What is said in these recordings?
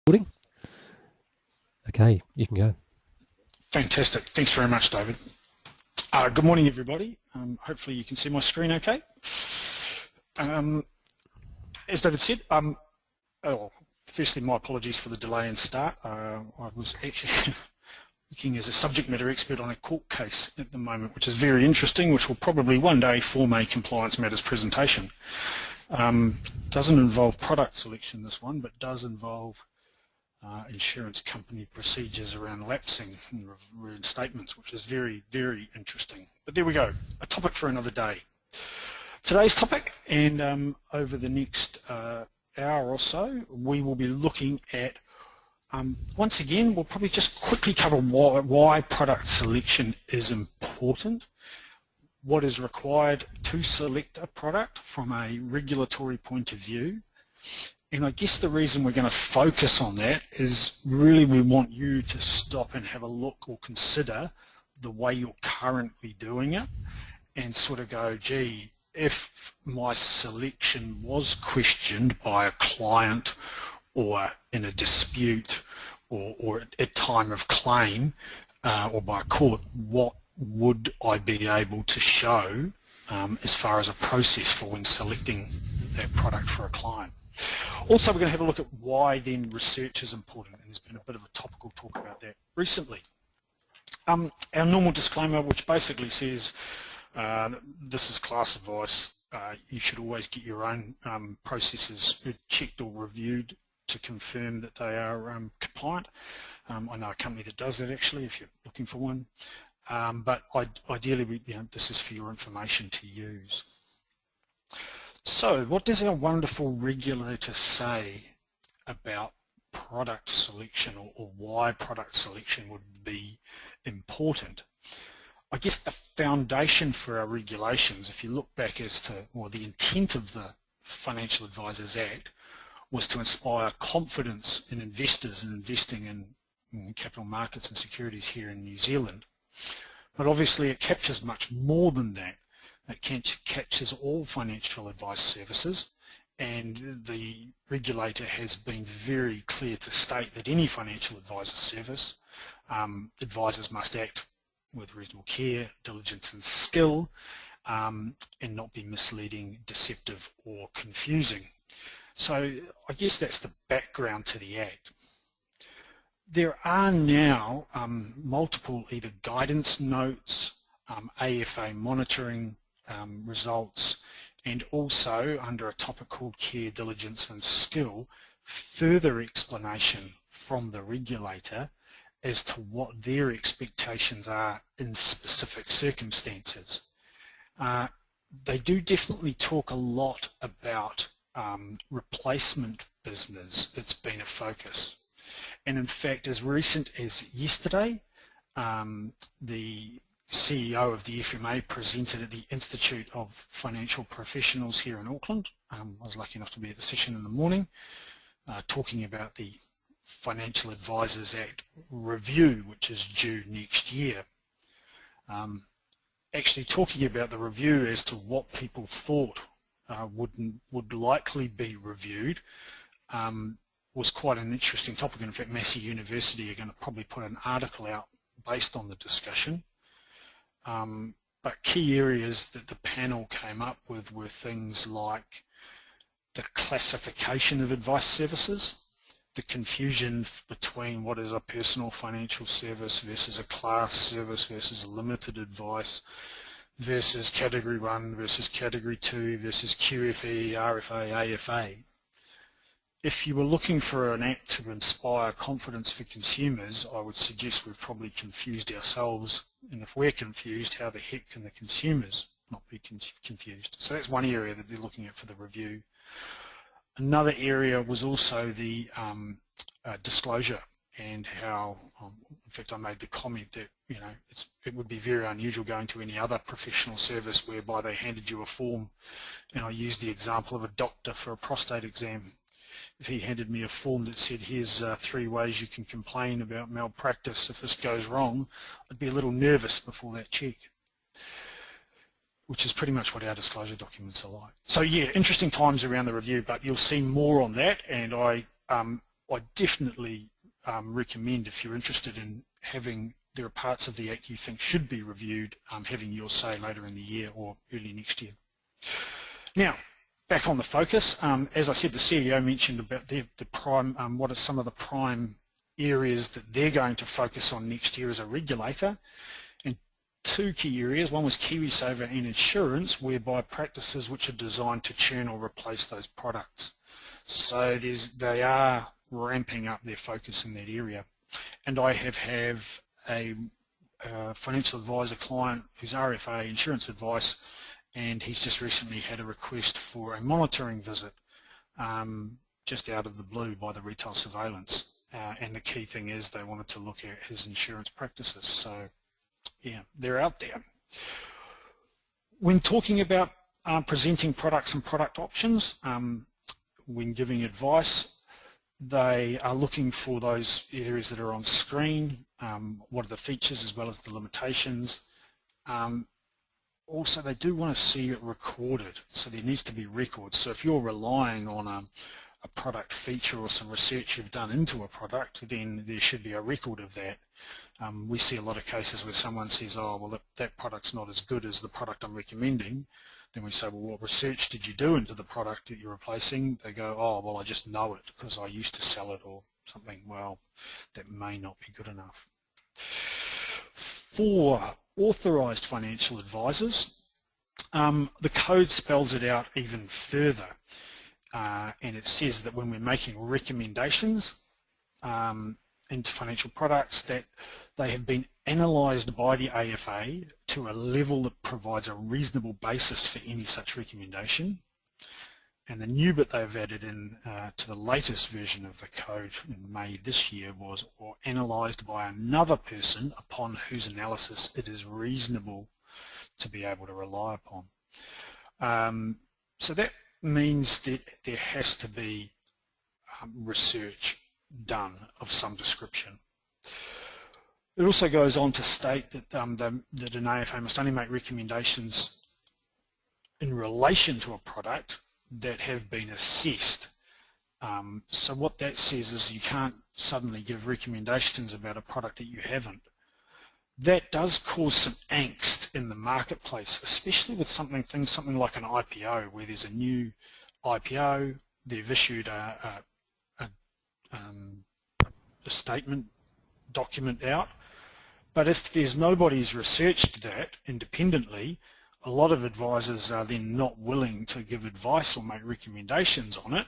Recording? Okay, you can go. Fantastic. Thanks very much, David. Good morning, everybody. Hopefully you can see my screen okay. As David said, firstly, my apologies for the delay in start. I was actually working as a subject matter expert on a court case at the moment, which is very interesting, which will probably one day form a compliance matters presentation. Doesn't involve product selection, this one, but does involve insurance company procedures around lapsing and reinstatements, which is very, very interesting. But there we go, a topic for another day. Today's topic, and over the next hour or so, we will be looking at, once again, we'll probably just quickly cover why product selection is important, what is required to select a product from a regulatory point of view. And I guess the reason we're going to focus on that is really we want you to stop and have a look or consider the way you're currently doing it and sort of go, gee, if my selection was questioned by a client or in a dispute or at time of claim or by a court, what would I be able to show as far as a process for when selecting that product for a client. Also, we're going to have a look at why then research is important, and there's been a bit of a topical talk about that recently. Our normal disclaimer, which basically says this is class advice, you should always get your own processes checked or reviewed to confirm that they are compliant. I know a company that does that actually if you're looking for one, but ideally this is for your information to use. So what does our wonderful regulator say about product selection or why product selection would be important? I guess the foundation for our regulations, if you look back as to the intent of the Financial Advisors Act, was to inspire confidence in investors and investing in capital markets and securities here in New Zealand. But obviously it captures much more than that. It captures all financial advice services, and the regulator has been very clear to state that any financial advisor service, advisors must act with reasonable care, diligence and skill, and not be misleading, deceptive or confusing. So I guess that's the background to the Act. There are now multiple either guidance notes, AFA monitoring results, and also under a topic called care, diligence and skill, further explanation from the regulator as to what their expectations are in specific circumstances. They do definitely talk a lot about replacement business. It's been a focus, and in fact as recent as yesterday the CEO of the FMA presented at the Institute of Financial Professionals here in Auckland. I was lucky enough to be at the session in the morning talking about the Financial Advisors Act review, which is due next year. Actually talking about the review as to what people thought would likely be reviewed was quite an interesting topic. In fact, Massey University are going to probably put an article out based on the discussion. But key areas that the panel came up with were things like the classification of advice services, the confusion between what is a personal financial service versus a class service versus a limited advice versus category 1 versus category 2 versus QFE, RFA, AFA. If you were looking for an act to inspire confidence for consumers, I would suggest we've probably confused ourselves, and if we're confused, how the heck can the consumers not be confused? So that's one area that they're looking at for the review. Another area was also the disclosure, and how, in fact I made the comment that it would be very unusual going to any other professional service whereby they handed you a form, and I used the example of a doctor for a prostate exam. If he handed me a form that said, here's 3 ways you can complain about malpractice if this goes wrong, I'd be a little nervous before that check, which is pretty much what our disclosure documents are like. So yeah, interesting times around the review, but you'll see more on that, and I I definitely recommend, if you're interested in having, there are parts of the Act you think should be reviewed, having your say later in the year or early next year. Now, back on the focus, as I said, the CEO mentioned about the prime, what are some of the prime areas that they're going to focus on next year as a regulator. And two key areas, one was KiwiSaver and insurance, whereby practices which are designed to churn or replace those products. So they are ramping up their focus in that area. And I have a financial advisor client who's RFA insurance advice, and he's just recently had a request for a monitoring visit just out of the blue by the retail surveillance. And the key thing is they wanted to look at his insurance practices. So yeah, they're out there. When talking about presenting products and product options, when giving advice, they are looking for those areas that are on screen, what are the features as well as the limitations. Also, they do want to see it recorded, so there needs to be records. So if you're relying on a product feature or some research you've done into a product, then there should be a record of that. We see a lot of cases where someone says, oh, well, that product's not as good as the product I'm recommending. Then we say, well, what research did you do into the product that you're replacing? They go, oh, well, I just know it because I used to sell it or something. Well, that may not be good enough. For authorised financial advisors, the code spells it out even further. And it says that when we're making recommendations into financial products, that they have been analysed by the AFA to a level that provides a reasonable basis for any such recommendation. And the new bit they've added in to the latest version of the code in May this year was, or analysed by another person upon whose analysis it is reasonable to be able to rely upon. So that means that there has to be research done of some description. It also goes on to state that, that an AFA must only make recommendations in relation to a product that have been assessed. So what that says is you can't suddenly give recommendations about a product that you haven't. That does cause some angst in the marketplace, especially with something like an IPO, where there's a new IPO, they've issued a statement document out, but if there's nobody's researched that independently, a lot of advisors are then not willing to give advice or make recommendations on it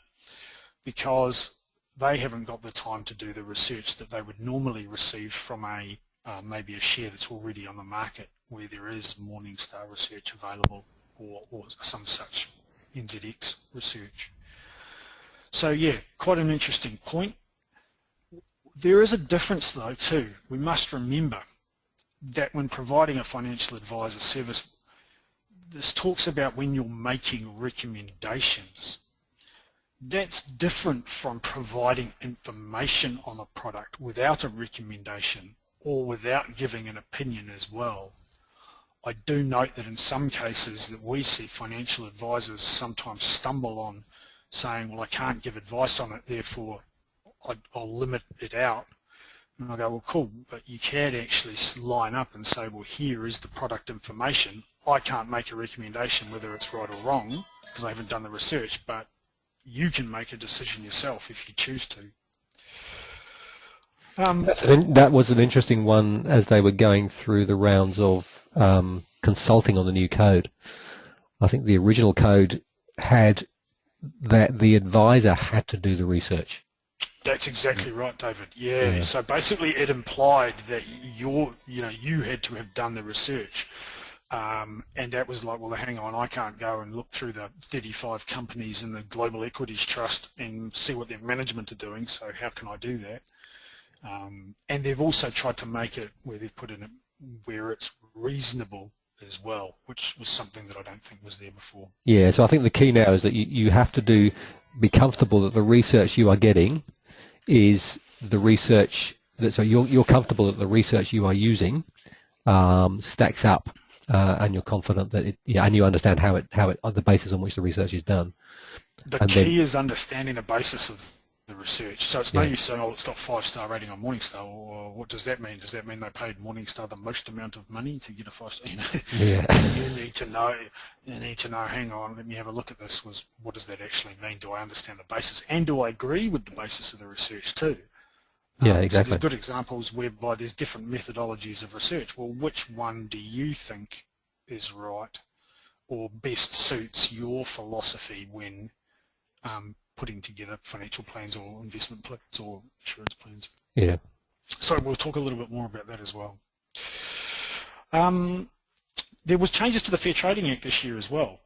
because they haven't got the time to do the research that they would normally receive from a maybe a share that's already on the market where there is Morningstar research available or some such NZX research. So yeah, quite an interesting point. There is a difference though too. We must remember that when providing a financial advisor service, this talks about when you're making recommendations. That's different from providing information on a product without a recommendation or without giving an opinion as well. I do note that in some cases that we see financial advisors sometimes stumble on saying, well, I can't give advice on it, therefore I'll limit it out. And I go, well, cool, but you can actually line up and say, well, here is the product information. I can't make a recommendation whether it's right or wrong because I haven't done the research, but you can make a decision yourself if you choose to. That was an interesting one as they were going through the rounds of consulting on the new code. I think the original code had that the advisor had to do the research. That's exactly right, David. Yeah. So basically, it implied that you had to have done the research, and that was like, well, hang on, I can't go and look through the 35 companies in the Global Equities Trust and see what their management are doing. So how can I do that? And they've also tried to make it where they've put in it where it's reasonable as well, which was something that I don't think was there before. Yeah. So I think the key now is that you have to be comfortable that the research you are getting is the research that, so you're comfortable that the research you are using stacks up, and you're confident that and you understand how it the basis on which the research is done. The key is understanding the basis of the research. So it's no use saying, oh, it's got 5-star rating on Morningstar, or what does that mean? Does that mean they paid Morningstar the most amount of money to get a 5-star? You need to know, hang on, let me have a look at this, what does that actually mean? Do I understand the basis? And do I agree with the basis of the research too? Exactly. So there's good examples whereby there's different methodologies of research. Well, which one do you think is right or best suits your philosophy when putting together financial plans or investment plans or insurance plans? Yeah. So we'll talk a little bit more about that as well. There was changes to the Fair Trading Act this year as well.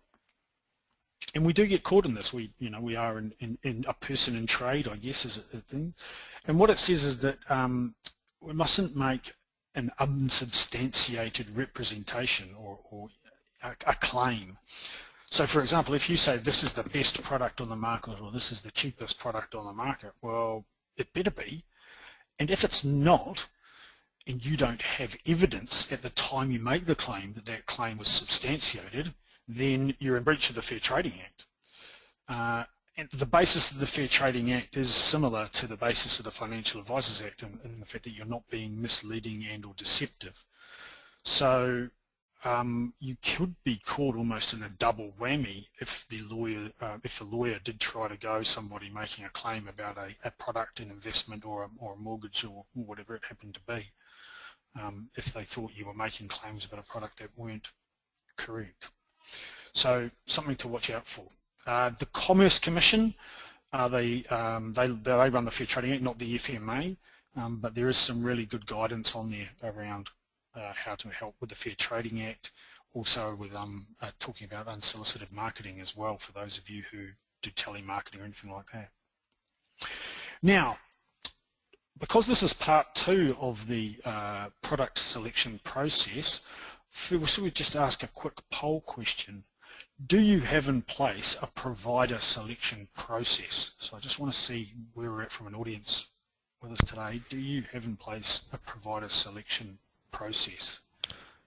And we do get caught in this. We are in a person in trade, I guess, is a thing. And what it says is that we mustn't make an unsubstantiated representation or a claim. So, for example, if you say this is the best product on the market or this is the cheapest product on the market, well, it better be. And if it's not, and you don't have evidence at the time you make the claim that that claim was substantiated, then you're in breach of the Fair Trading Act. And the basis of the Fair Trading Act is similar to the basis of the Financial Advisors Act in the fact that you're not being misleading and or deceptive. So you could be caught almost in a double whammy if the lawyer did try to go somebody making a claim about a product, an investment, or a mortgage, or whatever it happened to be, if they thought you were making claims about a product that weren't correct. So something to watch out for. The Commerce Commission, they run the Fair Trading Act, not the FMA, but there is some really good guidance on there around how to help with the Fair Trading Act, also with talking about unsolicited marketing as well for those of you who do telemarketing or anything like that. Now, because this is part 2 of the product selection process, should we just ask a quick poll question? Do you have in place a provider selection process? So I just want to see where we're at from an audience with us today. Do you have in place a provider selection process?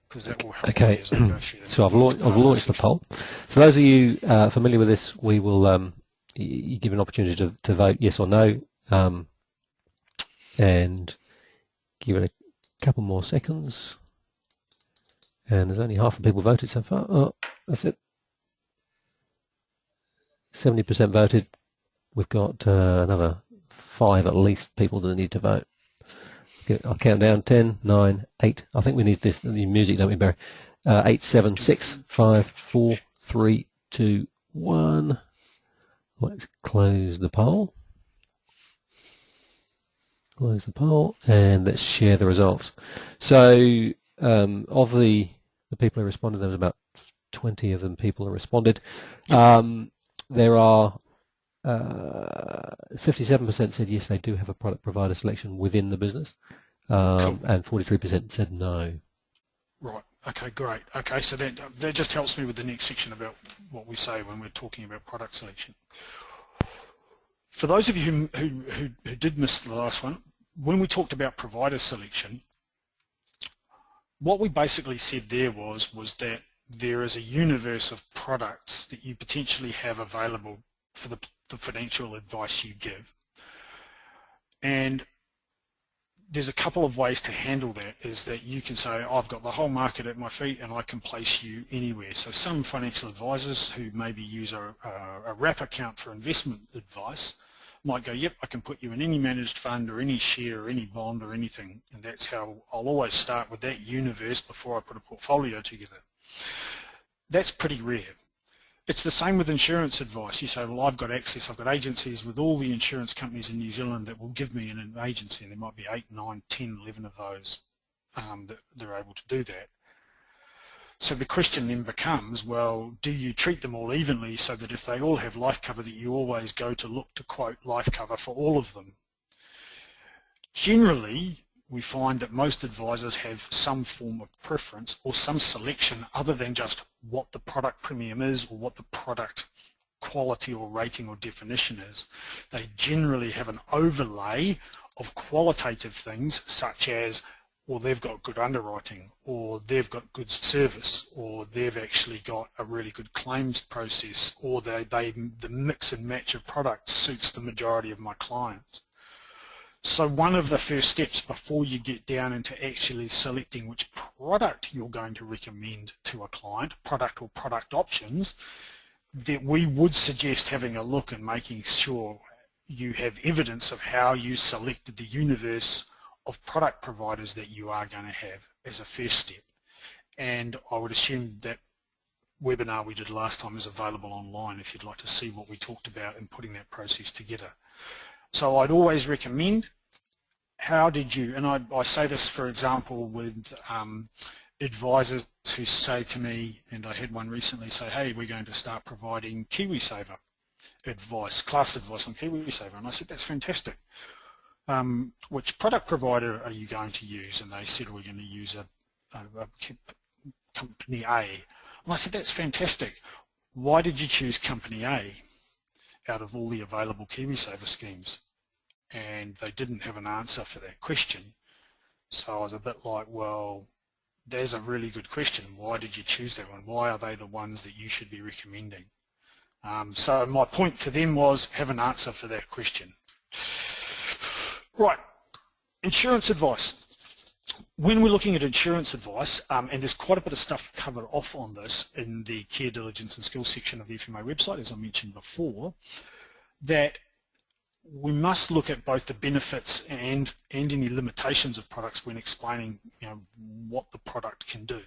Because that will help me as I go through that. So I've launched the poll. So those of you familiar with this, we will you give an opportunity to vote yes or no, and give it a couple more seconds. And there's only half the people voted so far. Oh, that's it. 70% voted. We've got another 5 at least people that need to vote. Okay, I'll count down. 10, 9, 8. I think we need the music, don't we, Barry? 8, 7, 6, 5, 4, 3, 2, 1. Let's close the poll. Close the poll, and let's share the results. So of the people who responded, there was about 20 of them people who responded. There are 57% said yes, they do have a product provider selection within the business, cool. And 43% said no. Right. Okay, great. Okay, so that just helps me with the next section about what we say when we're talking about product selection. For those of you who did miss the last one, when we talked about provider selection, what we basically said there was that there is a universe of products that you potentially have available for the financial advice you give. And there's a couple of ways to handle that, is that you can say, I've got the whole market at my feet and I can place you anywhere. So some financial advisors who maybe use a wrap account for investment advice might go, yep, I can put you in any managed fund or any share or any bond or anything. And that's how I'll always start with that universe before I put a portfolio together. That's pretty rare. It's the same with insurance advice. You say, well, I've got access, I've got agencies with all the insurance companies in New Zealand that will give me an agency, and there might be 8, 9, 10, 11 of those that they're able to do that. So the question then becomes, well, do you treat them all evenly so that if they all have life cover that you always go to look to quote life cover for all of them? Generally, we find that most advisors have some form of preference or some selection other than just what the product premium is or what the product quality or rating or definition is. They generally have an overlay of qualitative things such as or they've got good underwriting, or they've got good service, or they've actually got a really good claims process, or the mix and match of products suits the majority of my clients. So one of the first steps before you get down into actually selecting which product you're going to recommend to a client, product or product options, that we would suggest having a look and making sure you have evidence of how you selected the universe of product providers that you are going to have as a first step. And I would assume that webinar we did last time is available online if you'd like to see what we talked about in putting that process together. So I'd always recommend, how did you, and I say this for example with advisors who say to me, and I had one recently say, hey, we're going to start providing KiwiSaver advice, class advice on KiwiSaver, and I said, that's fantastic. Which product provider are you going to use? And they said, we're going to use a company A. And I said, that's fantastic. Why did you choose company A out of all the available KiwiSaver schemes? And they didn't have an answer for that question. So I was a bit like, well, there's a really good question. Why did you choose that one? Why are they the ones that you should be recommending? So my point to them was, have an answer for that question. Right, insurance advice. When we're looking at insurance advice, and there's quite a bit of stuff covered off on this in the care diligence and skills section of the FMA website, as I mentioned before, that we must look at both the benefits and any limitations of products when explaining, what the product can do.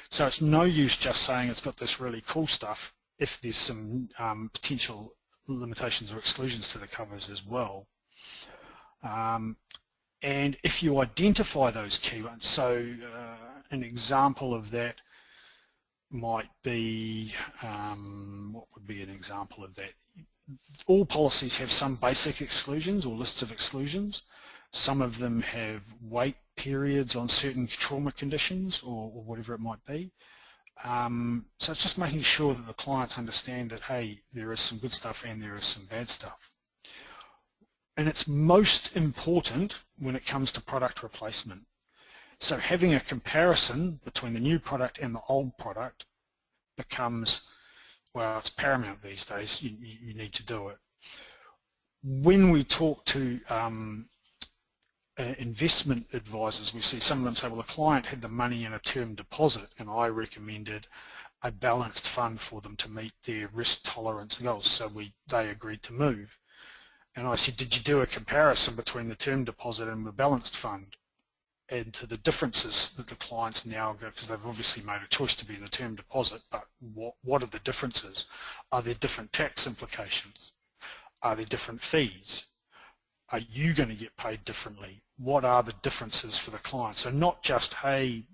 So it's no use just saying it's got this really cool stuff if there's some potential limitations or exclusions to the covers as well. And if you identify those key ones, so an example of that might be, what would be an example of that? All policies have some basic exclusions or lists of exclusions. Some of them have wait periods on certain trauma conditions or whatever it might be. So it's just making sure that the clients understand that, hey, there is some good stuff and there is some bad stuff. And it's most important when it comes to product replacement. So having a comparison between the new product and the old product becomes, well, it's paramount these days. You need to do it. When we talk to investment advisors, we see some of them say, well, the client had the money in a term deposit and I recommended a balanced fund for them to meet their risk tolerance goals, so they agreed to move. And I said, did you do a comparison between the term deposit and the balanced fund, and to the differences that the clients now go, because they've obviously made a choice to be in the term deposit, but what are the differences? Are there different tax implications? Are there different fees? Are you going to get paid differently? What are the differences for the client? So not just, hey,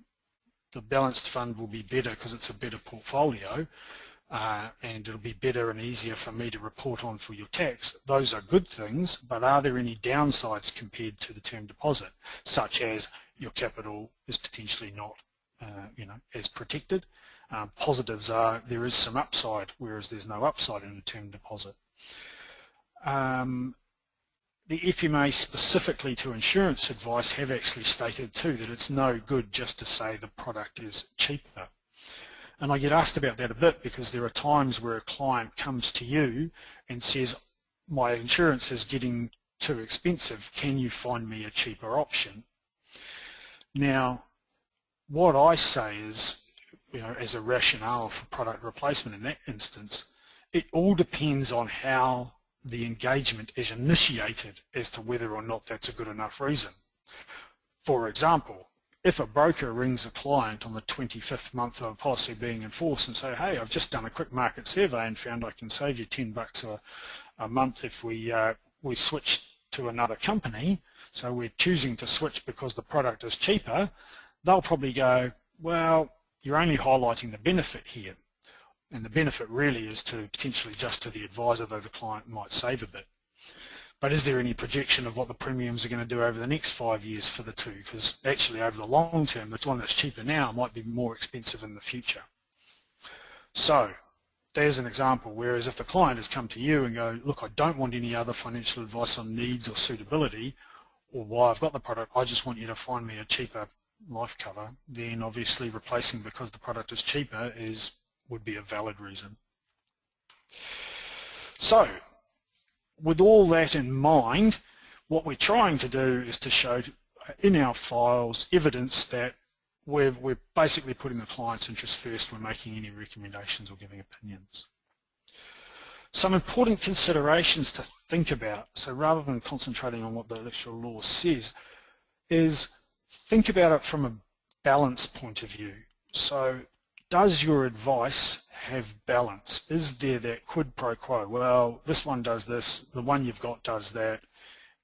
the balanced fund will be better because it's a better portfolio, and it'll be better and easier for me to report on for your tax. Those are good things, but are there any downsides compared to the term deposit, such as your capital is potentially not as protected? Positives are there is some upside, whereas there's no upside in a term deposit. The FMA specifically to insurance advice have actually stated too that it's no good just to say the product is cheaper. And I get asked about that a bit because there are times where a client comes to you and says, my insurance is getting too expensive, can you find me a cheaper option? Now, what I say is, as a rationale for product replacement in that instance, it all depends on how the engagement is initiated as to whether or not that's a good enough reason. For example, if a broker rings a client on the 25th month of a policy being in force and say, hey, I've just done a quick market survey and found I can save you $10 a month if we switch to another company, so we're choosing to switch because the product is cheaper, they'll probably go, well, you're only highlighting the benefit here. And the benefit really is to potentially just to the advisor, though the client might save a bit. But is there any projection of what the premiums are going to do over the next 5 years for the two? Because actually over the long term, the one that's cheaper now might be more expensive in the future. So there's an example, whereas if the client has come to you and go, look, I don't want any other financial advice on needs or suitability or why I've got the product, I just want you to find me a cheaper life cover, then obviously replacing because the product is cheaper would be a valid reason. So, with all that in mind, what we're trying to do is to show in our files evidence that we're basically putting the client's interest first when making any recommendations or giving opinions. Some important considerations to think about, so rather than concentrating on what the electoral law says, is think about it from a balance point of view. So does your advice have balance? Is there that quid pro quo? Well, this one does this, the one you've got does that,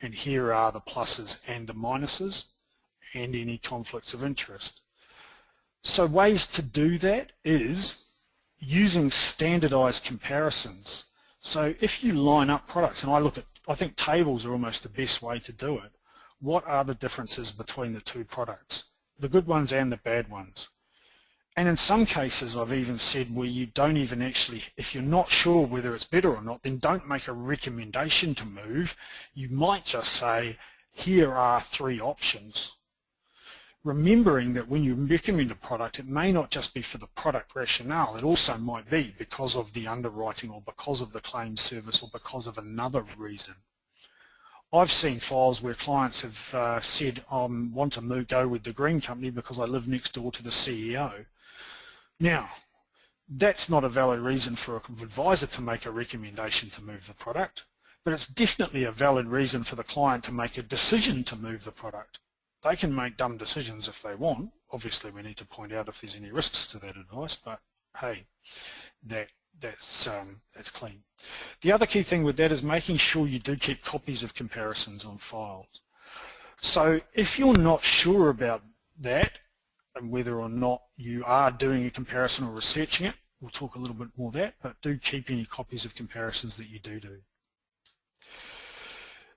and here are the pluses and the minuses and any conflicts of interest. So ways to do that is using standardized comparisons. So if you line up products, and I think tables are almost the best way to do it. What are the differences between the two products? The good ones and the bad ones. And in some cases I've even said where you don't even actually, if you're not sure whether it's better or not, then don't make a recommendation to move. You might just say, here are 3 options. Remembering that when you recommend a product, it may not just be for the product rationale, it also might be because of the underwriting or because of the claim service or because of another reason. I've seen files where clients have said, I want to go with the green company because I live next door to the CEO. Now, that's not a valid reason for an advisor to make a recommendation to move the product, but it's definitely a valid reason for the client to make a decision to move the product. They can make dumb decisions if they want. Obviously, we need to point out if there's any risks to that advice, but hey, that's clean. The other key thing with that is making sure you do keep copies of comparisons on files. So if you're not sure about that and whether or not you are doing a comparison or researching it, we'll talk a little bit more of that, but do keep any copies of comparisons that you do.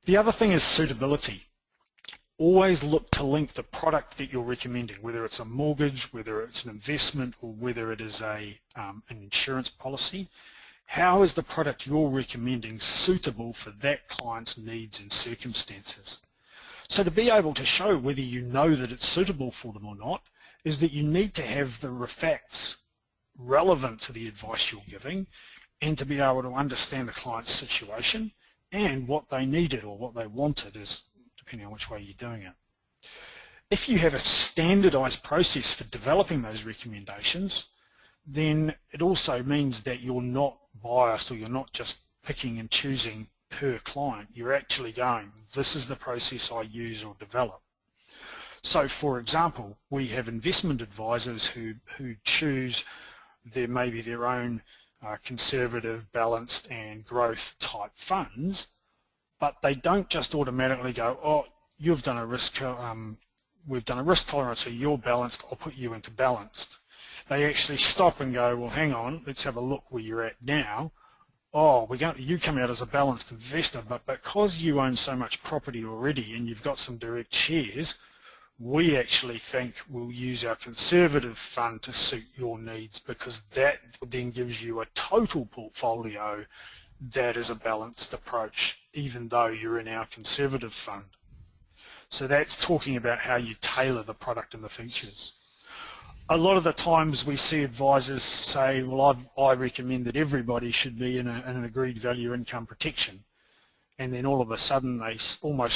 The other thing is suitability. Always look to link the product that you're recommending, whether it's a mortgage, whether it's an investment, or whether it is an insurance policy. How is the product you're recommending suitable for that client's needs and circumstances? So to be able to show whether you know that it's suitable for them or not is that you need to have the facts relevant to the advice you're giving and to be able to understand the client's situation and what they needed or what they wanted, is depending on which way you're doing it. If you have a standardized process for developing those recommendations, then it also means that you're not biased or you're not just picking and choosing per client. You're actually going, this is the process I use or develop. So for example, we have investment advisors who choose maybe their own conservative, balanced and growth type funds, but they don't just automatically go, oh, you've done a risk, we've done a risk tolerance, so you're balanced, I'll put you into balanced. They actually stop and go, well, hang on, let's have a look where you're at now. Oh, you come out as a balanced investor, but because you own so much property already and you've got some direct shares, we actually think we'll use our conservative fund to suit your needs, because that then gives you a total portfolio that is a balanced approach, even though you're in our conservative fund. So that's talking about how you tailor the product and the features. A lot of the times we see advisors say, well, I recommend that everybody should be in an agreed value income protection, and then all of a sudden they almost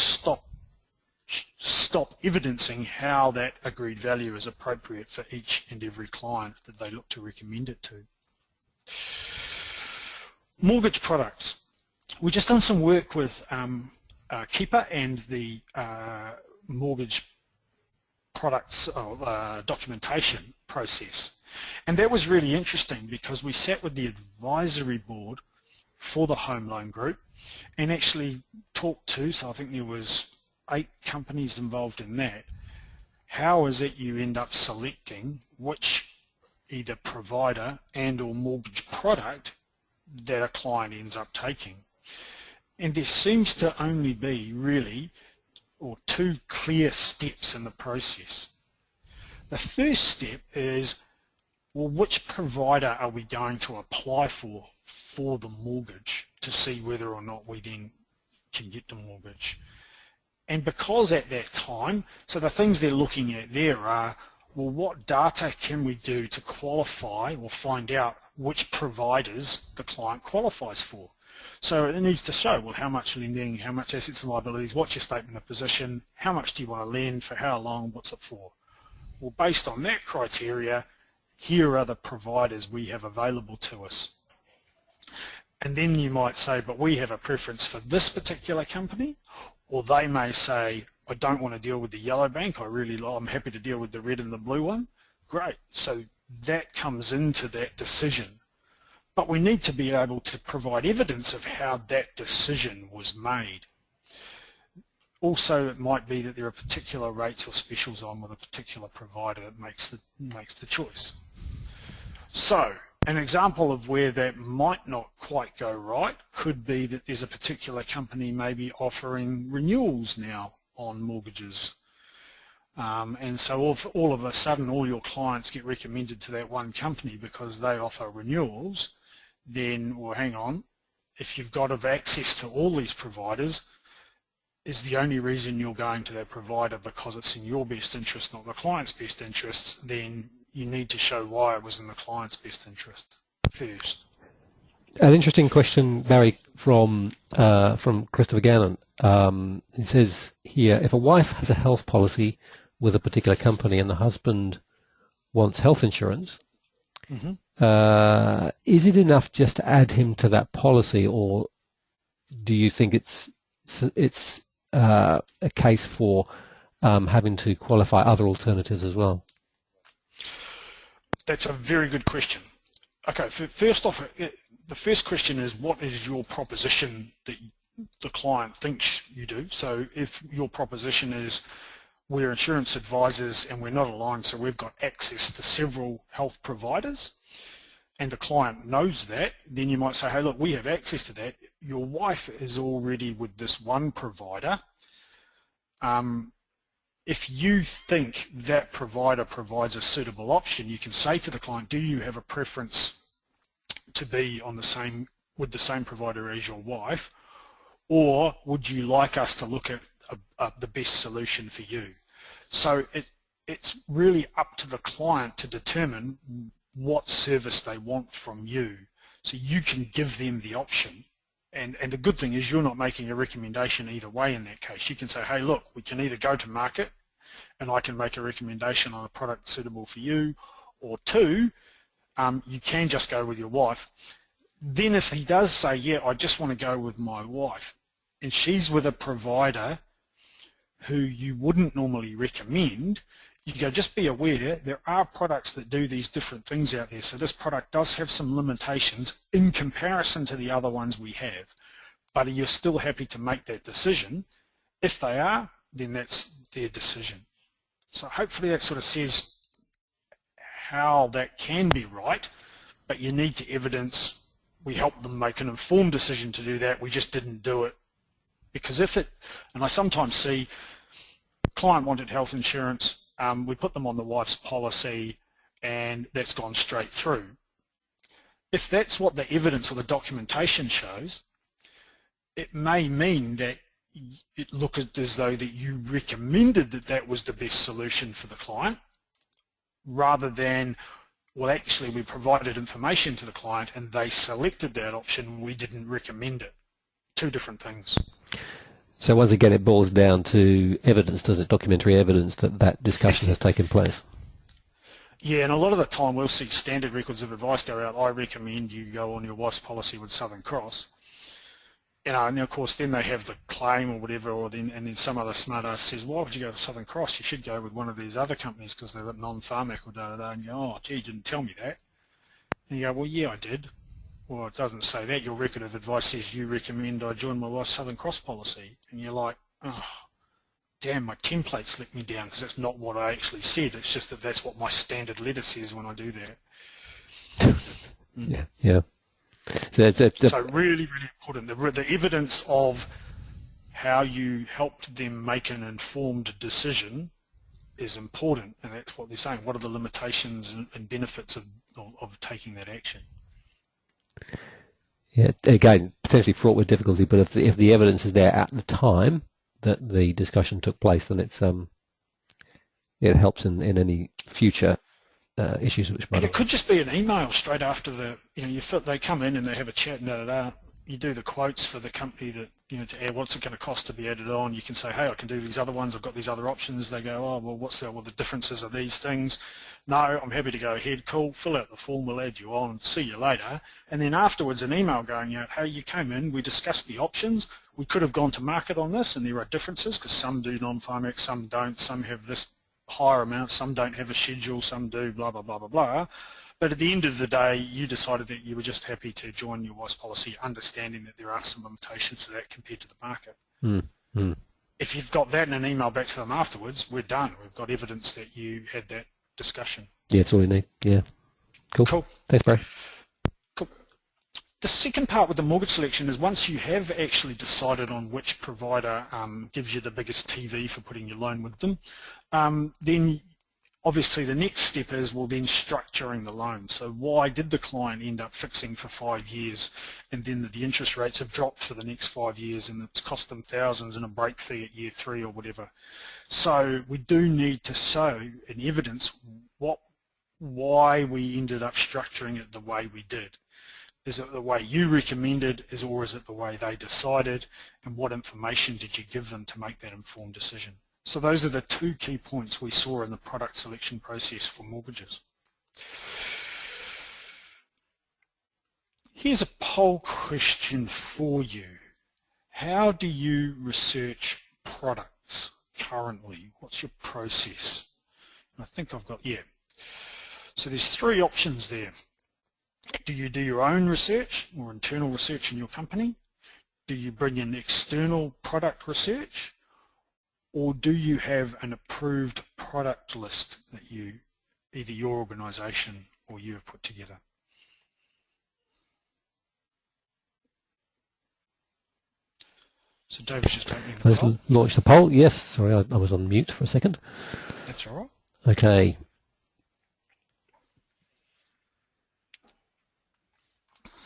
stop evidencing how that agreed value is appropriate for each and every client that they look to recommend it to. Mortgage products. We've just done some work with Keeper and the mortgage products documentation process, and that was really interesting because we sat with the advisory board for the home loan group and actually talked to, so I think there was 8 companies involved in that. How is it you end up selecting which either provider and or mortgage product that a client ends up taking? And there seems to only be really 2 clear steps in the process. The first step is, well, which provider are we going to apply for the mortgage to see whether or not we then can get the mortgage? And because at that time, so the things they're looking at there are, well, what data can we do to qualify or find out which providers the client qualifies for? So it needs to show, well, how much lending, how much assets and liabilities, what's your statement of position, how much do you want to lend, for how long, what's it for? Well, based on that criteria, here are the providers we have available to us. And then you might say, but we have a preference for this particular company, or they may say, I don't want to deal with the yellow bank, I'm happy to deal with the red and the blue one. Great, so that comes into that decision. But we need to be able to provide evidence of how that decision was made. Also, it might be that there are particular rates or specials on with a particular provider that makes the choice. So, an example of where that might not quite go right could be that there's a particular company maybe offering renewals now on mortgages. And so all of a sudden all your clients get recommended to that one company because they offer renewals, then, well, hang on, if you've got access to all these providers, is the only reason you're going to that provider because it's in your best interest, not the client's best interest, then you need to show why it was in the client's best interest first. An interesting question, Barry, from Christopher Gannon. He says here, if a wife has a health policy with a particular company and the husband wants health insurance, is it enough just to add him to that policy, or do you think it's a case for having to qualify other alternatives as well? That's a very good question. Okay, first off, the first question is, what is your proposition that the client thinks you do? So if your proposition is, we're insurance advisors and we're not aligned, so we've got access to several health providers, and the client knows that, then you might say, hey, look, we have access to that. Your wife is already with this one provider. If you think that provider provides a suitable option, you can say to the client, do you have a preference to be on with the same provider as your wife, or would you like us to look at the best solution for you? So it's really up to the client to determine what service they want from you, so you can give them the option. And the good thing is you're not making a recommendation either way in that case. You can say, hey, look, we can either go to market and I can make a recommendation on a product suitable for you, or two, you can just go with your wife. Then if he does say, yeah, I just want to go with my wife, and she's with a provider who you wouldn't normally recommend, you go, just be aware there are products that do these different things out there. So this product does have some limitations in comparison to the other ones we have. But you're still happy to make that decision? If they are, then that's their decision. So hopefully that sort of says how that can be right, but you need to evidence we help them make an informed decision to do that. We just didn't do it. Because if it, and I sometimes see client wanted health insurance, we put them on the wife's policy and that's gone straight through. If that's what the evidence or the documentation shows, it may mean that it looked as though that you recommended that that was the best solution for the client, rather than, well, actually we provided information to the client and they selected that option, we didn't recommend it. Two different things. So once again, it boils down to evidence, doesn't it? Documentary evidence that that discussion has taken place. Yeah, and a lot of the time we'll see standard records of advice go out, I recommend you go on your wife's policy with Southern Cross. You know, and of course then they have the claim or whatever, or then some other smart ass says, why would you go to Southern Cross? You should go with one of these other companies because they've got non-pharmac or da-da-da, and you go, oh gee, you didn't tell me that. And you go, well yeah, I did. Well, it doesn't say that. Your record of advice says you recommend I join my wife's Southern Cross policy. And you're like, oh, damn, my template's let me down because that's not what I actually said. It's just that that's what my standard letter says when I do that. Yeah, yeah. So really, really important. The evidence of how you helped them make an informed decision is important, and that's what they're saying. What are the limitations and benefits of taking that action? Yeah, again, potentially fraught with difficulty, but if the evidence is there at the time, that the discussion took place, then it helps in any future issues which might And it arise. could just be an email straight after they come in and they have a chat and you do the quotes for the company that, to add, what's it going to cost to be added on. You can say, hey, I can do these other ones, I've got these other options. They go, oh, well, the differences are these things. No, I'm happy to go ahead, cool, fill out the form, we'll add you on, see you later. And then afterwards an email going out, hey, you came in, we discussed the options, we could have gone to market on this, and there are differences because some do non-Farmex, some don't, some have this higher amount, some don't have a schedule, some do, blah, blah, blah, blah, blah. But at the end of the day, you decided that you were just happy to join your WISE policy, understanding that there are some limitations to that compared to the market. If you've got that in an email back to them afterwards, we're done. We've got evidence that you had that discussion. Yeah, that's all you need. Yeah. Cool. Thanks, Barry. Cool. The second part with the mortgage selection is once you have actually decided on which provider gives you the biggest TV for putting your loan with them, then obviously the next step is then structuring the loan. So why did the client end up fixing for 5 years and then the interest rates have dropped for the next 5 years and it's cost them thousands and a break fee at year 3 or whatever. So we do need to show in evidence why we ended up structuring it the way we did. Is it the way you recommended, or is it the way they decided, and what information did you give them to make that informed decision? So those are the two key points we saw in the product selection process for mortgages. Here's a poll question for you. How do you research products currently? What's your process? I think I've got, So there's 3 options there. Do you do your own research or internal research in your company? Do you bring in external product research? Or do you have an approved product list that either your organisation or you have put together? So David's just opening the poll. Let's launch the poll. Yes, sorry, I was on mute for a second. That's all right. Okay.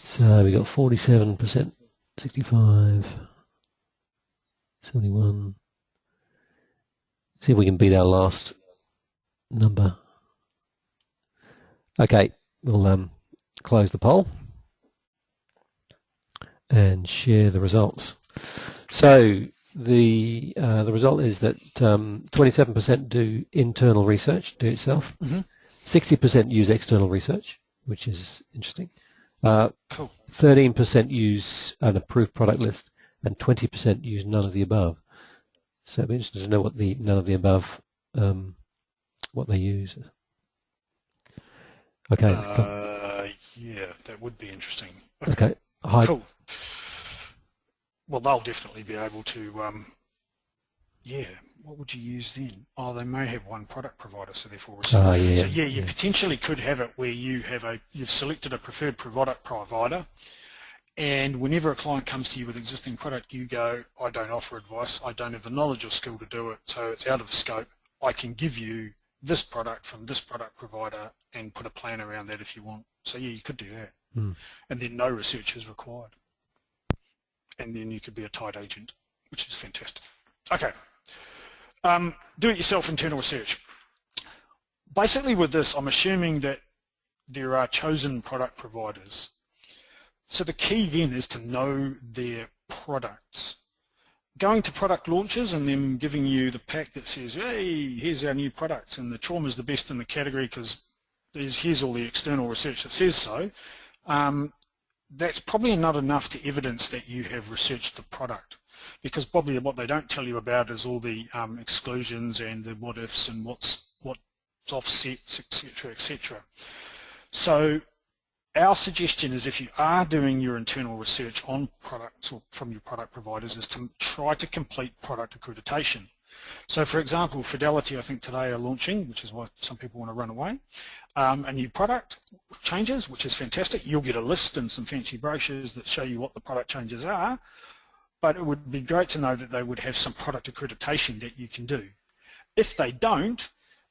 So we got 47%, 65, 71. See if we can beat our last number. Okay, we'll close the poll and share the results. So the result is that 27% do internal research, do it yourself. 60% use external research, which is interesting. Cool. 13% use an approved product list, and 20% use none of the above. So it'd be interesting to know what the none of the above, what they use. Okay. Yeah, that would be interesting. Okay. Cool. Well, they'll definitely be able to. What would you use then? Oh, they may have one product provider, so therefore. So you potentially could have it where you've selected a preferred product provider, and whenever a client comes to you with existing product, you go, I don't offer advice, I don't have the knowledge or skill to do it, so it's out of scope. I can give you this product from this product provider and put a plan around that if you want. So yeah, you could do that. And then no research is required. And then you could be a tied agent, which is fantastic. Okay. Do-it-yourself internal research. Basically with this, I'm assuming that there are chosen product providers. So the key then is to know their products. Going to product launches and them giving you the pack that says, hey, here's our new products and the trauma is the best in the category because here's all the external research that says so, that's probably not enough to evidence that you have researched the product, because probably what they don't tell you about is all the exclusions and the what ifs and what's offsets, etc., etc. So our suggestion is, if you are doing your internal research on products or from your product providers, is to try to complete product accreditation. So for example, Fidelity I think today are launching, which is why some people want to run away, a new product changes, which is fantastic. You'll get a list and some fancy brochures that show you what the product changes are, but it would be great to know that they would have some product accreditation that you can do. If they don't,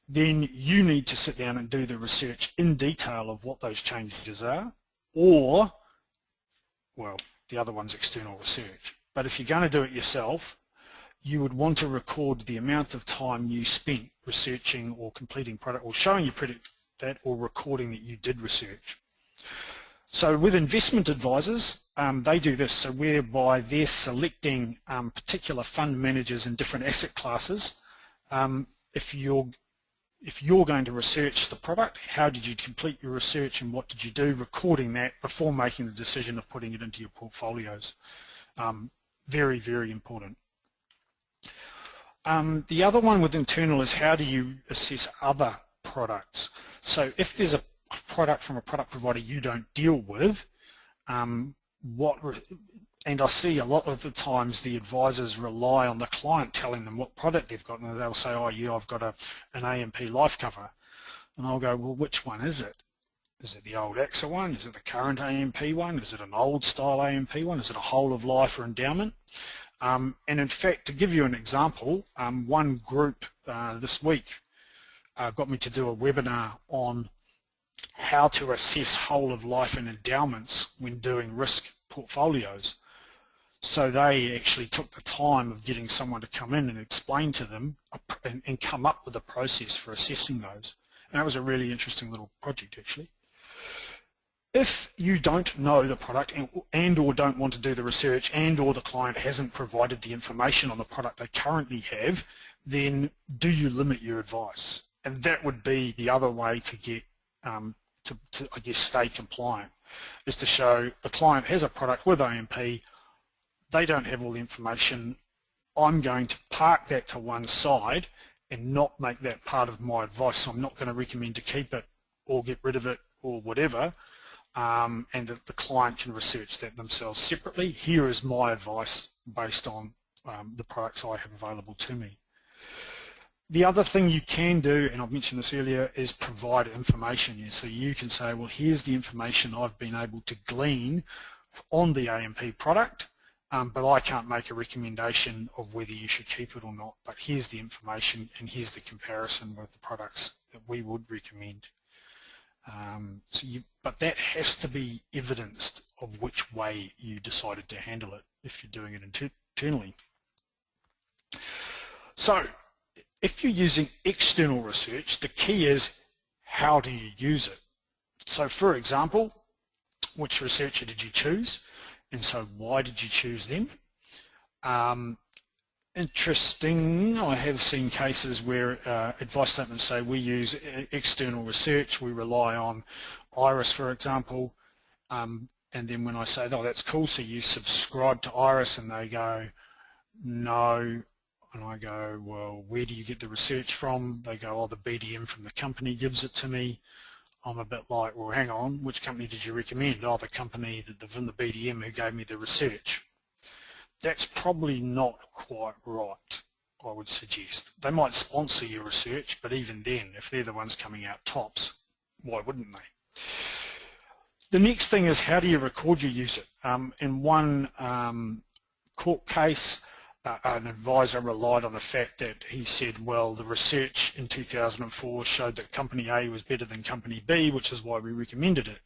then you need to sit down and do the research in detail of what those changes are, or, well, the other one's external research. But if you're going to do it yourself, you would want to record the amount of time you spent researching or completing product, or showing your product that, or recording that you did research. So with investment advisors, they do this, so whereby they're selecting particular fund managers in different asset classes. If you're going to research the product, how did you complete your research and what did you do, recording that before making the decision of putting it into your portfolios. Very, very important. The other one with internal is how do you assess other products. So if there's a product from a product provider you don't deal with, and I see a lot of the times the advisors rely on the client telling them what product they've got, and they'll say, oh yeah, I've got an AMP life cover. And I'll go, well, which one is it? Is it the old AXA one? Is it the current AMP one? Is it an old style AMP one? Is it a whole of life or endowment? And in fact, to give you an example, one group this week got me to do a webinar on how to assess whole of life and endowments when doing risk portfolios. So they actually took the time of getting someone to come in and explain to them and come up with a process for assessing those. And that was a really interesting little project actually. If you don't know the product and or don't want to do the research and or the client hasn't provided the information on the product they currently have, then do you limit your advice? And that would be the other way to get to I guess stay compliant, is to show the client has a product with AMP, they don't have all the information, I'm going to park that to one side and not make that part of my advice. So I'm not going to recommend to keep it or get rid of it or whatever, and that the client can research that themselves separately. Here is my advice based on the products I have available to me. The other thing you can do, and I've mentioned this earlier, is provide information. So you can say, well, here's the information I've been able to glean on the AMP product, but I can't make a recommendation of whether you should keep it or not, but here's the information and here's the comparison with the products that we would recommend. But that has to be evidenced of which way you decided to handle it if you're doing it internally. So if you're using external research, the key is how do you use it? So for example, which researcher did you choose? And so why did you choose them? Interesting, I have seen cases where advice statements say we use external research, we rely on IRIS for example, and then when I say, oh that's cool, so you subscribe to IRIS, and they go, no, and I go, well where do you get the research from? They go, oh the BDM from the company gives it to me. I'm a bit like, well hang on, which company did you recommend? Oh the company from the BDM who gave me the research. That's probably not quite right, I would suggest. They might sponsor your research, but even then, if they're the ones coming out tops, why wouldn't they? The next thing is how do you record your user? In one court case, an advisor relied on the fact that he said, well, the research in 2004 showed that company A was better than company B, which is why we recommended it.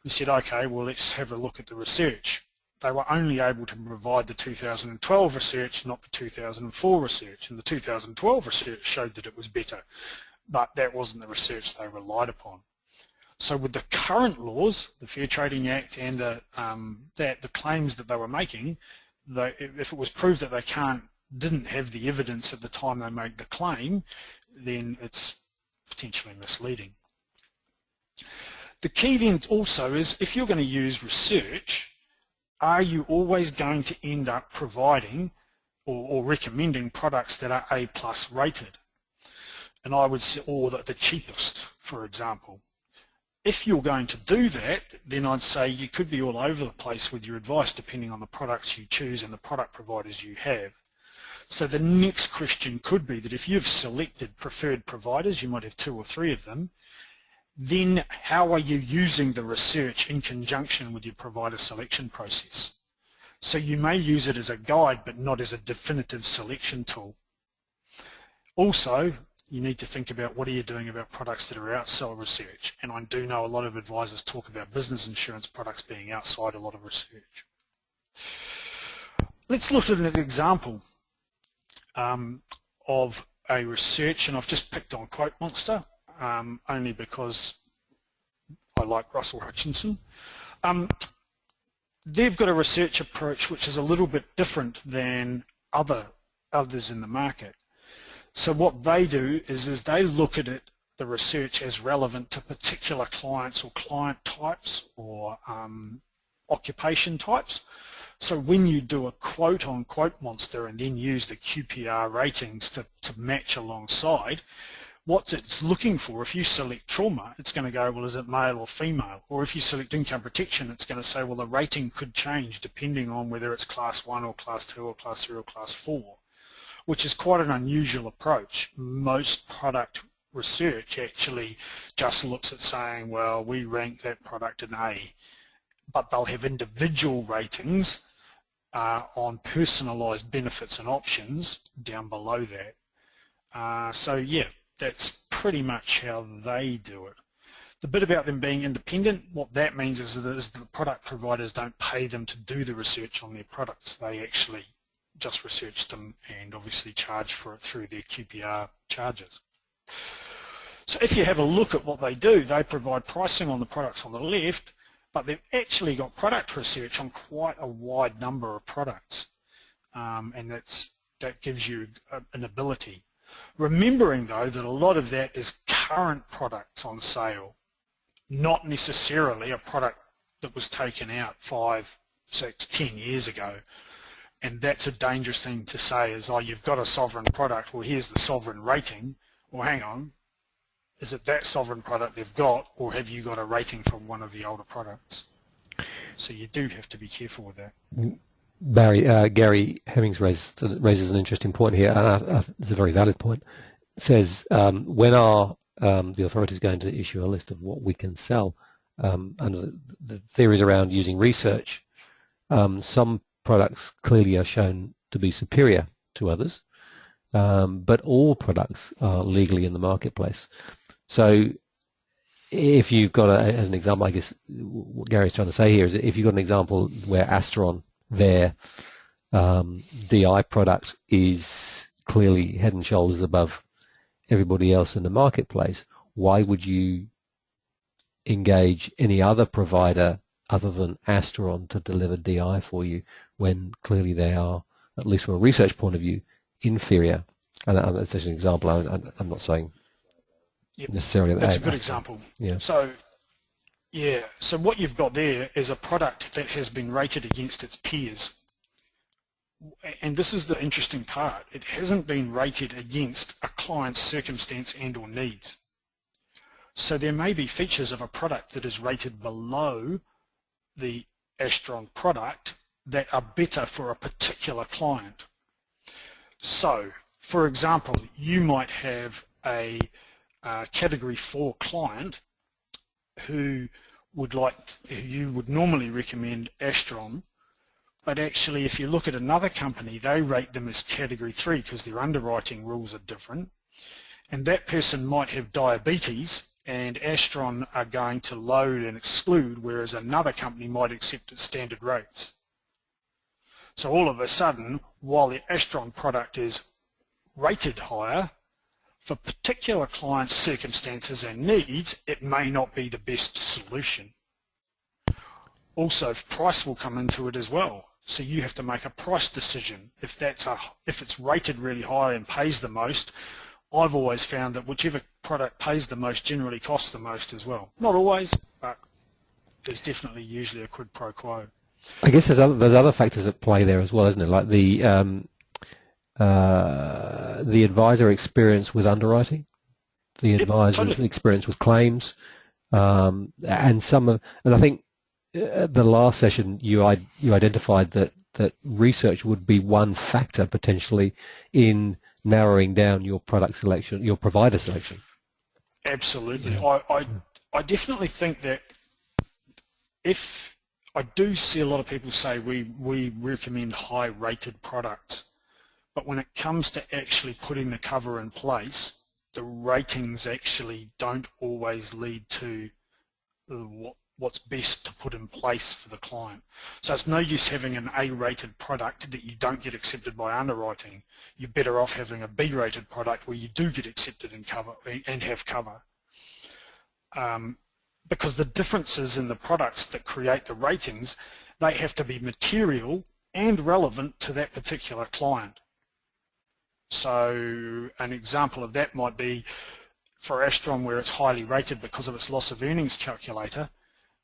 He said, okay, well, let's have a look at the research. They were only able to provide the 2012 research, not the 2004 research, and the 2012 research showed that it was better, but that wasn't the research they relied upon. So with the current laws, the Fair Trading Act and the claims that they were making, if it was proved that they didn't have the evidence at the time they made the claim, then it's potentially misleading. The key then also is if you're going to use research, are you always going to end up providing or recommending products that are A+ rated? And I would say, or the cheapest, for example. If you're going to do that, then I'd say you could be all over the place with your advice depending on the products you choose and the product providers you have. So the next question could be that if you've selected preferred providers, you might have 2 or 3 of them, then how are you using the research in conjunction with your provider selection process? So you may use it as a guide but not as a definitive selection tool. Also, you need to think about what are you doing about products that are outside research, and I do know a lot of advisors talk about business insurance products being outside a lot of research. Let's look at an example. of a research, and I've just picked on Quote Monster only because I like Russell Hutchinson. They've got a research approach which is a little bit different than others in the market. So what they do is they look at it, the research, as relevant to particular clients or client types or occupation types. So when you do a quote on Quote Monster and then use the QPR ratings to match alongside, what it's looking for, if you select trauma, it's going to go, well, is it male or female? Or if you select income protection, it's going to say, well, the rating could change depending on whether it's class 1 or class 2 or class 3 or class 4, which is quite an unusual approach. Most product research actually just looks at saying, well, we rank that product an A, but they'll have individual ratings on personalised benefits and options down below that. So yeah, that's pretty much how they do it. The bit about them being independent, what that means is that the product providers don't pay them to do the research on their products. They actually just research them and obviously charge for it through their QPR charges. So if you have a look at what they do, they provide pricing on the products on the left, but they've actually got product research on quite a wide number of products, and that gives you an ability. Remembering though that a lot of that is current products on sale, not necessarily a product that was taken out 5, 6, 10 years ago. And that's a dangerous thing to say is, oh, you've got a sovereign product, well, here's the sovereign rating. Well, hang on, is it that sovereign product they've got, or have you got a rating from one of the older products? So you do have to be careful with that. Gary Hemmings raises an interesting point here, and it's a very valid point. It says, when are the authorities going to issue a list of what we can sell? Under the theories around using research, some products clearly are shown to be superior to others, but all products are legally in the marketplace. So if you've got, as an example, I guess what Gary's trying to say here is that if you've got an example where Astron, their DI product, is clearly head and shoulders above everybody else in the marketplace, why would you engage any other provider other than Astron to deliver DI for you when clearly they are, at least from a research point of view, inferior? And that's just an example. I'm not saying necessarily that's a good example. Yeah. So yeah, so what you've got there is a product that has been rated against its peers. And this is the interesting part. It hasn't been rated against a client's circumstance and or needs. So there may be features of a product that is rated below the Astron product that are better for a particular client. So, for example, you might have a category 4 client who you would normally recommend Astron, but actually if you look at another company, they rate them as category 3 because their underwriting rules are different, and that person might have diabetes and Astron are going to load and exclude, whereas another company might accept its standard rates. So all of a sudden, while the Astron product is rated higher, for particular clients' circumstances and needs, it may not be the best solution. Also, price will come into it as well. So you have to make a price decision. If it's rated really high and pays the most, I've always found that whichever product pays the most generally costs the most as well. Not always, but there's definitely usually a quid pro quo. I guess there's other factors at play there as well, isn't it? Like the advisor experience with underwriting, the advisor's experience with claims, and I think at the last session you identified that research would be one factor potentially in narrowing down your product selection, your provider selection. Absolutely. Yeah. I definitely think that if I do see a lot of people say we recommend high rated products, but when it comes to actually putting the cover in place, the ratings actually don't always lead to what what's best to put in place for the client. So it's no use having an A-rated product that you don't get accepted by underwriting. You're better off having a B-rated product where you do get accepted and have cover. Because the differences in the products that create the ratings, they have to be material and relevant to that particular client. So an example of that might be for Astron, where it's highly rated because of its loss of earnings calculator.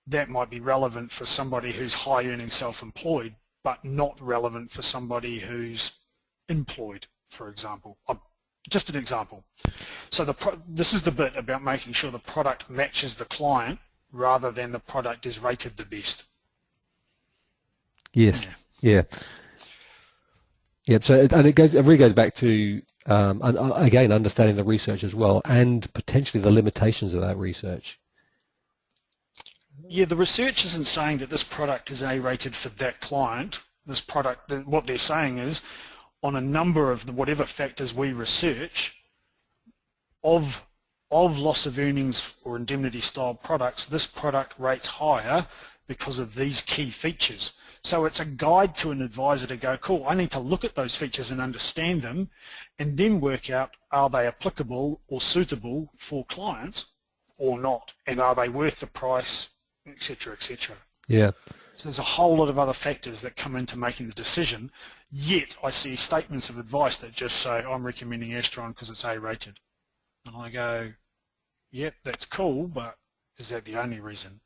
That might be relevant for somebody who's high earning self-employed, but not relevant for somebody who's employed, for example. Just an example. So this is the bit about making sure the product matches the client rather than the product is rated the best. Yes. Yeah. Yep. So it really goes back to again understanding the research as well, and potentially the limitations of that research. Yeah, the research isn't saying that this product is A-rated for that client. This product, what they're saying is, on a number of whatever factors we research of loss of earnings or indemnity style products, this product rates higher because of these key features. So it's a guide to an advisor to go, cool, I need to look at those features and understand them and then work out, are they applicable or suitable for clients or not, and are they worth the price, etc., etc. Yeah. So there's a whole lot of other factors that come into making the decision, yet I see statements of advice that just say, I'm recommending Astron because it's A-rated. And I go, yep, that's cool, but is that the only reason?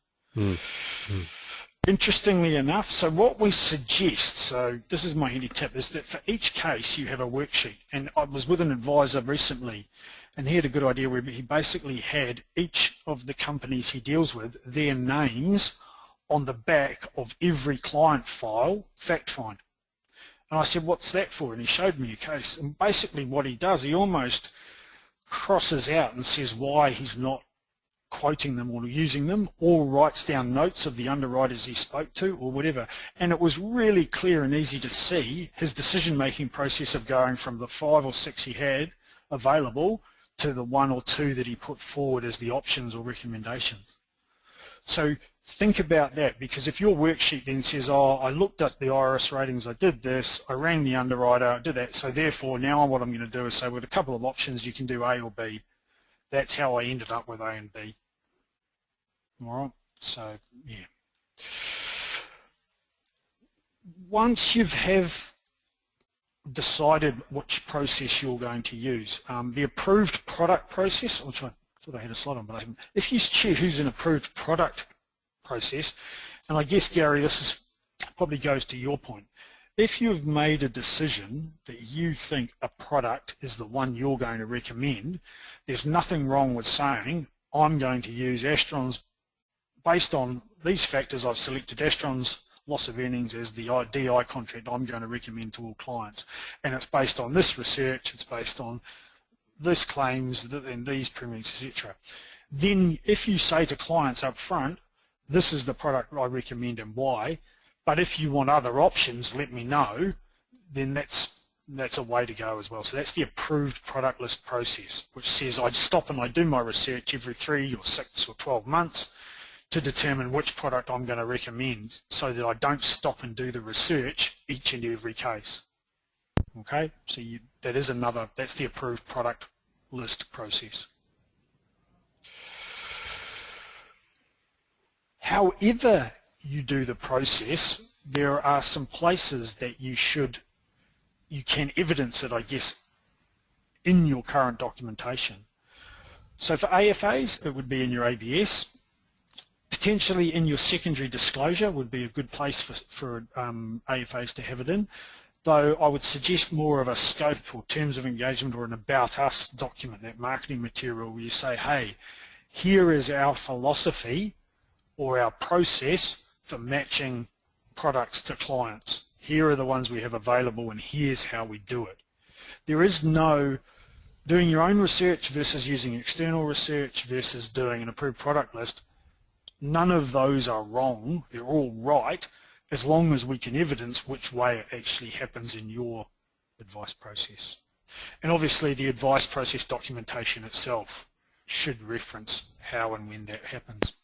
Interestingly enough, so what we suggest, so this is my handy tip, is that for each case you have a worksheet. And I was with an advisor recently, and he had a good idea where he basically had each of the companies he deals with, their names on the back of every client file, fact find. And I said, what's that for? And he showed me a case. And basically what he does, he almost crosses out and says why he's not quoting them or using them, or writes down notes of the underwriters he spoke to or whatever. And it was really clear and easy to see his decision-making process of going from the 5 or 6 he had available to the 1 or 2 that he put forward as the options or recommendations. So think about that, because if your worksheet then says, oh, I looked at the IRS ratings, I did this, I rang the underwriter, I did that, so therefore now what I'm going to do is say with a couple of options you can do A or B. That's how I ended up with A and B. All right, so yeah. Once you have decided which process you're going to use, the approved product process, which I thought I had a slide on, but I haven't. If you choose an approved product process, and I guess, Gary, probably goes to your point. If you've made a decision that you think a product is the one you're going to recommend, there's nothing wrong with saying, I'm going to use Astron's, based on these factors, I've selected Astron's loss of earnings as the DI contract I'm going to recommend to all clients. And it's based on this research, it's based on this claims and these premiums, etc. Then if you say to clients up front, this is the product I recommend and why, but if you want other options, let me know, then that's a way to go as well. So that's the approved product list process, which says I stop and I do my research every 3 or 6 or 12 months to determine which product I'm going to recommend, so that I don't stop and do the research each and every case. Okay, so that's the approved product list process. However you do the process, there are some places that you can evidence it, I guess, in your current documentation. So for AFAs, it would be in your ABS. Potentially in your secondary disclosure would be a good place for AFAs to have it in, though I would suggest more of a scope or terms of engagement or an about us document, that marketing material where you say, hey, here is our philosophy or our process for matching products to clients. Here are the ones we have available and here's how we do it. There is no doing your own research versus using external research versus doing an approved product list. None of those are wrong. They're all right as long as we can evidence which way it actually happens in your advice process. And obviously the advice process documentation itself should reference how and when that happens.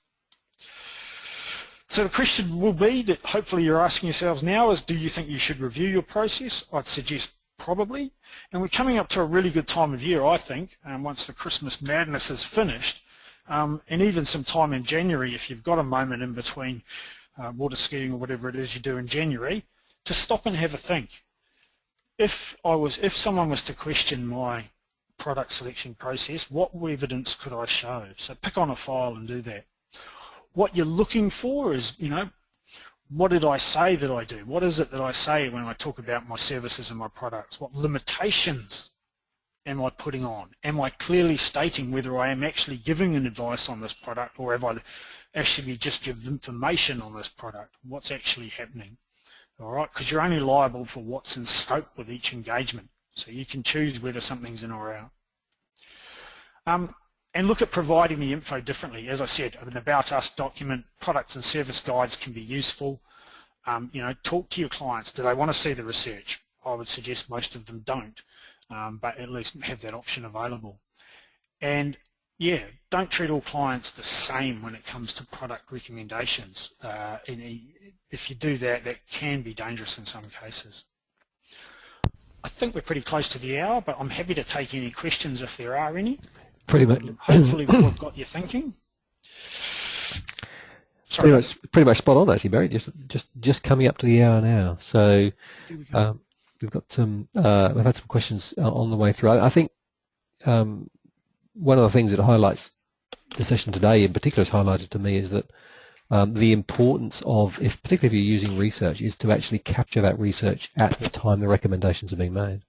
So the question will be that hopefully you're asking yourselves now is, do you think you should review your process? I'd suggest probably. And we're coming up to a really good time of year, I think, once the Christmas madness is finished, and even some time in January, if you've got a moment in between water skiing or whatever it is you do in January, to stop and have a think. If someone was to question my product selection process, what evidence could I show? So pick on a file and do that. What you're looking for is, what did I say that I do? What is it that I say when I talk about my services and my products? What limitations am I putting on? Am I clearly stating whether I am actually giving an advice on this product, or have I actually just give information on this product? What's actually happening? All right, because you're only liable for what's in scope with each engagement. So you can choose whether something's in or out. And look at providing the info differently. As I said, an About Us document, products and service guides can be useful. Talk to your clients. Do they want to see the research? I would suggest most of them don't, but at least have that option available. And yeah, don't treat all clients the same when it comes to product recommendations. If you do that, that can be dangerous in some cases. I think we're pretty close to the hour, but I'm happy to take any questions if there are any. Pretty much. Hopefully we've got you thinking. Sorry. Pretty much spot on actually, Barry. Just coming up to the hour now. So we've got some. We've had some questions on the way through. I think one of the things that highlights the session today, in particular, has highlighted to me is that the importance of, particularly if you're using research, is to actually capture that research at the time the recommendations are being made.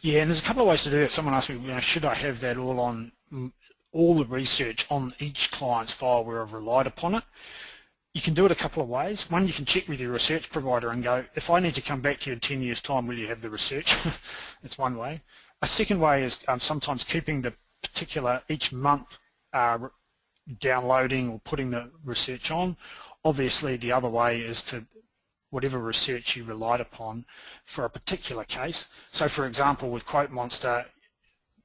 Yeah, and there's a couple of ways to do it. Someone asked me, should I have that all the research on each client's file where I've relied upon it? You can do it a couple of ways. One, you can check with your research provider and go, if I need to come back to you in 10 years' time, will you have the research? That's one way. A second way is sometimes keeping the particular each month downloading or putting the research on. Obviously, the other way is to whatever research you relied upon for a particular case. So for example, with Quote Monster,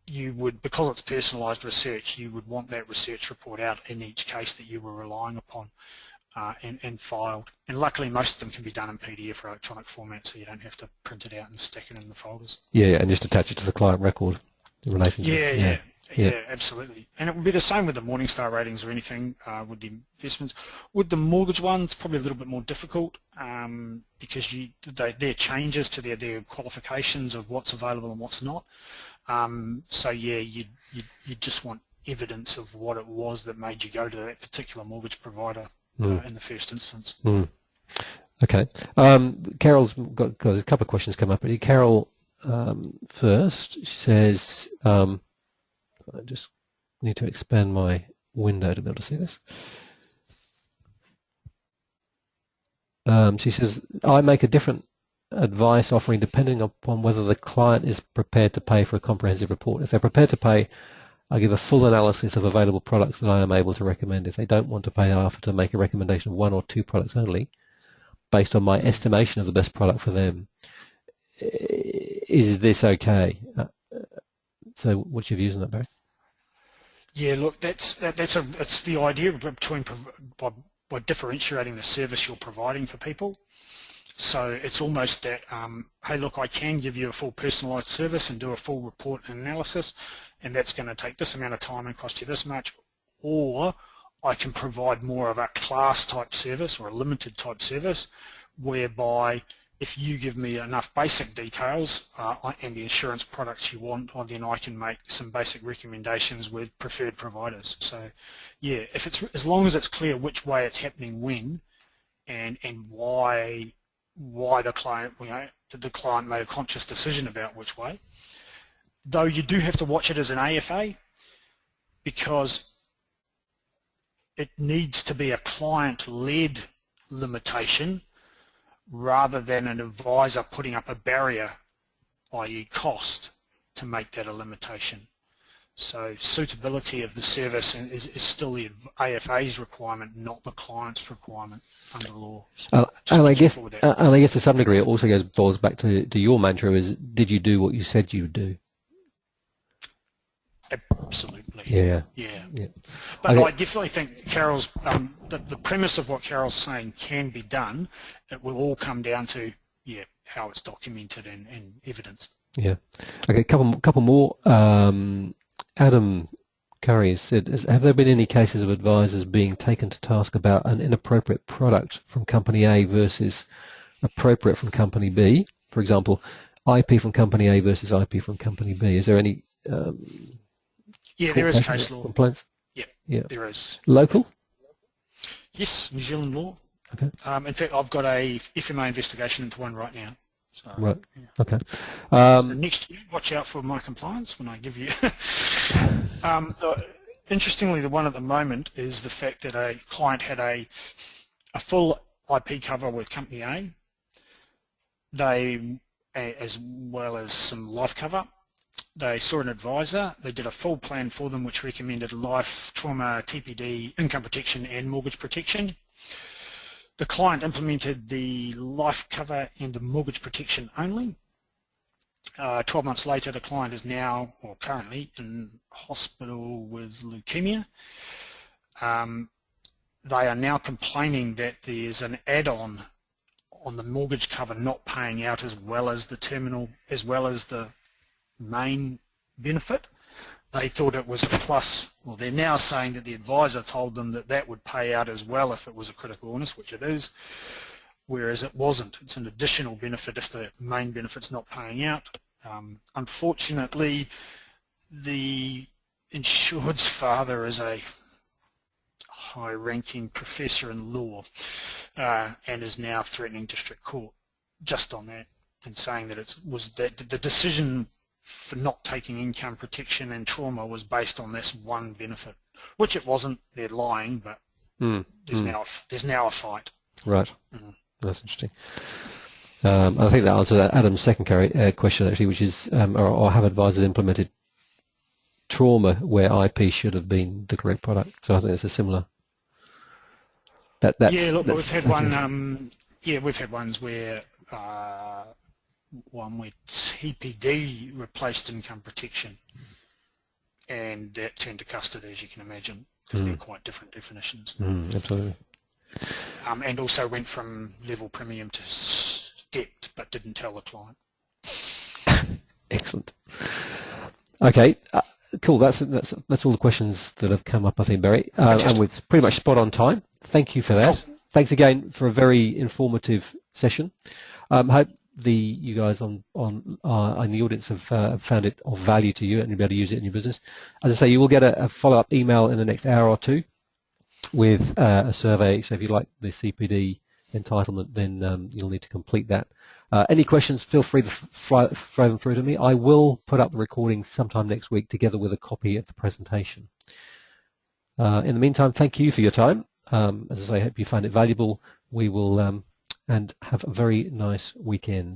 you would, because it's personalised research, you would want that research report out in each case that you were relying upon and filed. And luckily most of them can be done in PDF or electronic format, so you don't have to print it out and stick it in the folders. Yeah, and just attach it to the client record in relation to Yeah, absolutely. And it would be the same with the Morningstar ratings or anything with the investments. With the mortgage ones, probably a little bit more difficult because there are changes to their qualifications of what's available and what's not. So yeah, you just want evidence of what it was that made you go to that particular mortgage provider in the first instance. Okay. Carol's got a couple of questions come up. Carol, first, she says, I just need to expand my window to be able to see this. She says, I make a different advice offering depending upon whether the client is prepared to pay for a comprehensive report. If they're prepared to pay, I give a full analysis of available products that I am able to recommend. If they don't want to pay, I offer to make a recommendation of one or two products only based on my estimation of the best product for them. Is this okay? So what's your views on that, Barry? Yeah, look, that's the idea between by differentiating the service you're providing for people. So it's almost that, hey, look, I can give you a full personalised service and do a full report and analysis, and that's going to take this amount of time and cost you this much, or I can provide more of a class type service or a limited type service, whereby if you give me enough basic details and the insurance products you want, then I can make some basic recommendations with preferred providers. So yeah, if it's, as long as it's clear which way it's happening when and why the client, the client made a conscious decision about which way. Though you do have to watch it as an AFA, because it needs to be a client-led limitation rather than an advisor putting up a barrier, i.e. cost, to make that a limitation. So suitability of the service is still the AFA's requirement, not the client's requirement under law. So and I guess to some degree it also boils back to your mantra is, did you do what you said you would do? Absolutely. Yeah. Yeah. Yeah. But Okay. I definitely think Carol's the premise of what Carol's saying can be done. It will all come down to how it's documented and evidenced. Yeah. Okay. Couple more. Adam Curry said, have there been any cases of advisors being taken to task about an inappropriate product from company A versus appropriate from company B? For example, IP from company A versus IP from company B. Is there any Yeah, there court is cases case or law. complaints? Yeah, Yeah. there is. Local? Yes, New Zealand law. Okay. In fact, I've got a FMA investigation into one right now. So, Right. yeah. Okay. So next year, watch out for my compliance when I give you. Interestingly, the one at the moment is the fact that a client had a full IP cover with Company A. They, as well as some life cover. They saw an advisor. They did a full plan for them, which recommended life, trauma, TPD, income protection, and mortgage protection. The client implemented the life cover and the mortgage protection only. 12 months later, the client is now, or currently, in hospital with leukemia. They are now complaining that there's an add-on on the mortgage cover not paying out as well as the terminal, as well as the main benefit. They thought it was a plus. Well, they're now saying that the advisor told them that that would pay out as well if it was a critical illness, which it is, whereas it wasn't. It's an additional benefit if the main benefit's not paying out. Unfortunately, the insured's father is a high-ranking professor in law and is now threatening district court just on that, and saying that it was that the decision for not taking income protection and trauma was based on this one benefit, which it wasn't. They're lying, but there's now a fight. Right. That's interesting. I think that answers Adam's second question actually, which is, or have advisors implemented trauma where IP should have been the correct product? So I think it's a similar. We've had one. We've had ones where where TPD replaced income protection, and that turned to custody, as you can imagine, because they're quite different definitions. Absolutely. And also went from level premium to stepped, but didn't tell the client. Excellent. Okay, cool. That's all the questions that have come up, I think, Barry, and we're pretty much spot on time. Thank you for that. Cool. Thanks again for a very informative session. Hope you guys in the audience have found it of value to you and you'll be able to use it in your business. As I say, you will get a follow-up email in the next hour or two with a survey. So if you like the CPD entitlement, then you'll need to complete that. Any questions, feel free to throw them through to me. I will put up the recording sometime next week together with a copy of the presentation. In the meantime, thank you for your time. As I say, I hope you find it valuable. We will and have a very nice weekend.